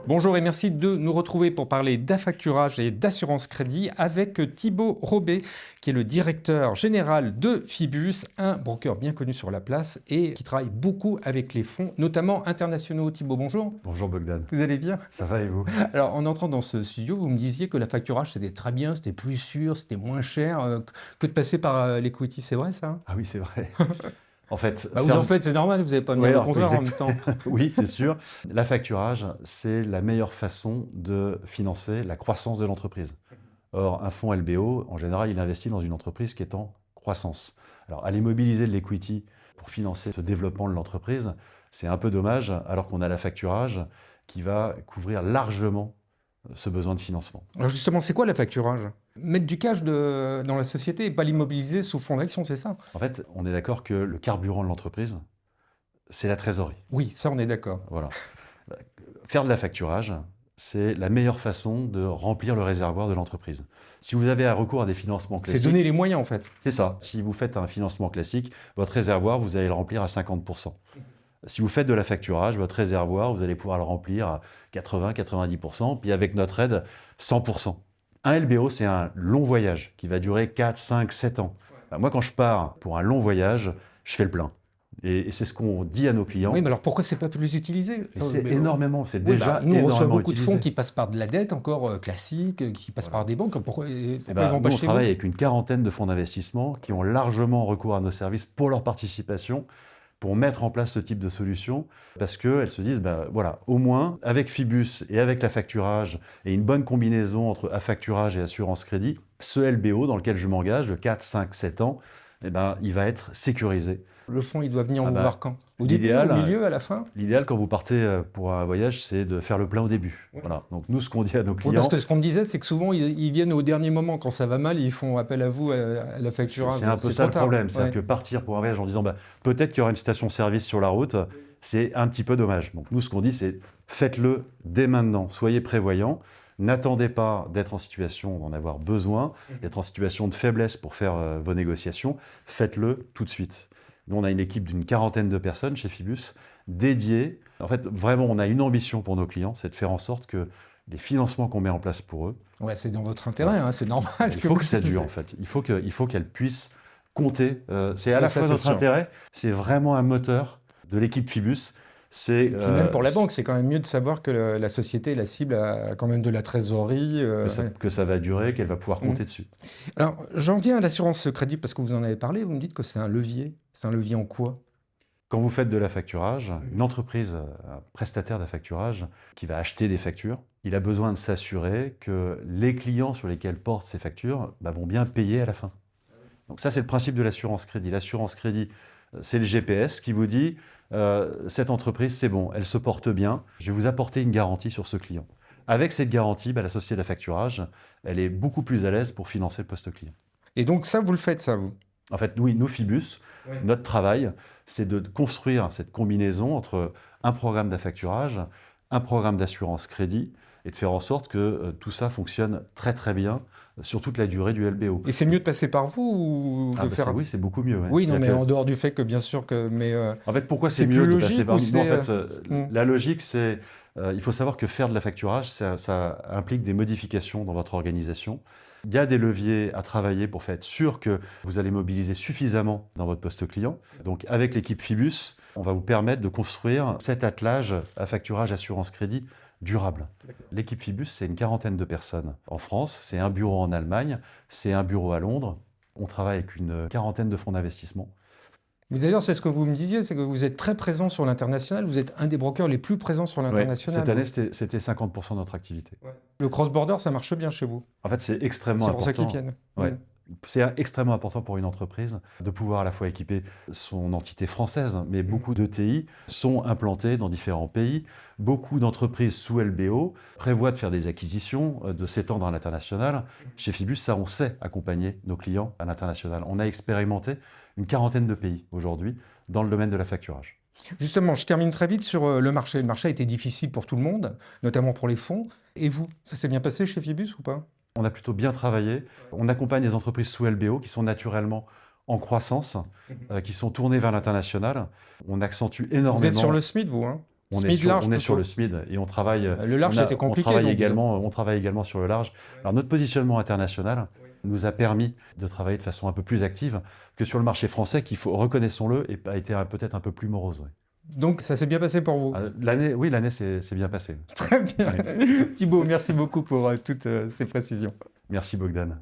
Bonjour et merci de nous retrouver pour parler d'affacturage et d'assurance crédit avec Thibaut Robet, qui est le directeur général de Fibus, un broker bien connu sur la place et qui travaille beaucoup avec les fonds, notamment internationaux. Thibaut, bonjour. Bonjour Bogdan. Vous allez bien? Ça va et vous? Alors, en entrant dans ce studio, vous me disiez que l'affacturage, c'était très bien, c'était plus sûr, c'était moins cher que de passer par l'equity. C'est vrai, ça? Ah oui, c'est vrai. En fait, Vous en faites, c'est normal, vous n'avez pas de dire le contraire en même temps. Oui, c'est sûr. L'affacturage, c'est la meilleure façon de financer la croissance de l'entreprise. Or, un fonds LBO, en général, il investit dans une entreprise qui est en croissance. Alors, aller mobiliser de l'equity pour financer ce développement de l'entreprise, c'est un peu dommage, alors qu'on a l'affacturage qui va couvrir largement ce besoin de financement. Alors justement, c'est quoi l'affacturage? Mettre du cash dans la société et pas l'immobiliser sous fonds d'action, c'est ça? En fait, on est d'accord que le carburant de l'entreprise, c'est la trésorerie. Oui, ça on est d'accord. Voilà. Faire de l'affacturage, c'est la meilleure façon de remplir le réservoir de l'entreprise. Si vous avez un recours à des financements classiques... C'est donner les moyens en fait. C'est ça. Si vous faites un financement classique, votre réservoir, vous allez le remplir à 50%. Si vous faites de l'affacturage, votre réservoir, vous allez pouvoir le remplir à 80-90%, puis avec notre aide, 100%. Un LBO, c'est un long voyage qui va durer 4, 5, 7 ans. Ben, moi, quand je pars pour un long voyage, je fais le plein. Et c'est ce qu'on dit à nos clients. Oui, mais alors pourquoi c'est pas plus utilisé? C'est énormément, c'est déjà nous, on reçoit énormément beaucoup utilisé. de fonds qui passent par de la dette encore classique, qui passent par des banques. Pourquoi ils vont pas Nous, on chez travaille vous? avec une quarantaine de fonds d'investissement qui ont largement recours à nos services pour leur participation, pour mettre en place ce type de solution, parce qu'elles se disent, voilà, au moins, avec Fibus et avec l'affacturage, et une bonne combinaison entre affacturage et assurance crédit, ce LBO dans lequel je m'engage de 4, 5, 7 ans, il va être sécurisé. Le fonds, il doit venir vous voir quand? Au début, L'idéal, au milieu, à la fin? L'idéal, quand vous partez pour un voyage, c'est de faire le plein au début. Oui. Voilà. Donc nous, ce qu'on dit à nos Oui, clients... parce que ce qu'on me disait, c'est que souvent, ils viennent au dernier moment, quand ça va mal, ils font appel à vous, à l'affacturage. C'est un peu ça le problème. C'est-à-dire que partir pour un voyage en disant peut-être qu'il y aura une station-service sur la route, c'est un petit peu dommage. Donc nous, ce qu'on dit, c'est faites-le dès maintenant. Soyez prévoyants. N'attendez pas d'être en situation d'en avoir besoin, d'être en situation de faiblesse pour faire vos négociations. Faites-le tout de suite. Nous, on a une équipe d'une quarantaine de personnes chez Fibus dédiée. En fait, vraiment, on a une ambition pour nos clients, c'est de faire en sorte que les financements qu'on met en place pour eux... Ouais, c'est dans votre intérêt, hein, c'est normal. Il faut que ça dure, en fait. Il faut qu'elles puissent compter. C'est à la fois notre intérêt, c'est vraiment un moteur de l'équipe Fibus. Et puis même pour la banque, c'est quand même mieux de savoir que la société, la cible, a quand même de la trésorerie. Que ça va durer, qu'elle va pouvoir compter dessus. Alors, j'en viens à l'assurance crédit, parce que vous en avez parlé, vous me dites que c'est un levier. C'est un levier en quoi? Quand vous faites de l'affacturage, une entreprise, un prestataire d'affacturage qui va acheter des factures, il a besoin de s'assurer que les clients sur lesquels portent ces factures vont bien payer à la fin. Donc ça, c'est le principe de l'assurance crédit. L'assurance crédit, c'est le GPS qui vous dit cette entreprise, c'est bon, elle se porte bien, je vais vous apporter une garantie sur ce client. Avec cette garantie, la société d'affacturage, elle est beaucoup plus à l'aise pour financer le poste client. Et donc ça, vous le faites, ça, vous? En fait, oui, nous, Fibus, notre travail, c'est de construire cette combinaison entre un programme d'affacturage, un programme d'assurance crédit, et de faire en sorte que tout ça fonctionne très très bien sur toute la durée du LBO. Et c'est mieux de passer par vous ou de faire... Oui, c'est beaucoup mieux. Ouais. Oui, non, mais en dehors du fait que bien sûr que... En fait, pourquoi c'est mieux de passer par nous? En fait, Hmm. la logique, c'est... il faut savoir que faire de l'affacturage, ça implique des modifications dans votre organisation. Il y a des leviers à travailler pour être sûr que vous allez mobiliser suffisamment dans votre poste client. Donc, avec l'équipe Fibus, on va vous permettre de construire cet attelage affacturage assurance crédit durable. L'équipe Fibus, c'est une quarantaine de personnes en France, c'est un bureau en Allemagne, c'est un bureau à Londres. On travaille avec une quarantaine de fonds d'investissement. Mais d'ailleurs, c'est ce que vous me disiez, c'est que vous êtes très présent sur l'international, vous êtes un des brokers les plus présents sur l'international. Cette année, c'était 50% de notre activité. Le cross-border, ça marche bien chez vous. En fait, c'est extrêmement important. C'est pour ça qu'ils viennent. C'est extrêmement important pour une entreprise de pouvoir à la fois équiper son entité française, mais beaucoup d'ETI sont implantés dans différents pays. Beaucoup d'entreprises sous LBO prévoient de faire des acquisitions, de s'étendre à l'international. Chez Fibus, ça, on sait accompagner nos clients à l'international. On a expérimenté une quarantaine de pays aujourd'hui dans le domaine de l'affacturage. Justement, je termine très vite sur le marché. Le marché a été difficile pour tout le monde, notamment pour les fonds. Et vous, ça s'est bien passé chez Fibus ou pas? On a plutôt bien travaillé. On accompagne des entreprises sous LBO qui sont naturellement en croissance, qui sont tournées vers l'international. On accentue énormément... Vous êtes sur le SMID, vous, hein? On SMID large, est sur plutôt. le SMID et on travaille. Le large, c'était compliqué. On travaille également sur le large. Alors notre positionnement international nous a permis de travailler de façon un peu plus active que sur le marché français, qui, reconnaissons-le, a été peut-être un peu plus morose. Ouais. Donc ça s'est bien passé pour vous? L'année s'est bien passée. Très bien. Ouais. Thibaut, merci beaucoup pour toutes ces précisions. Merci Bogdan.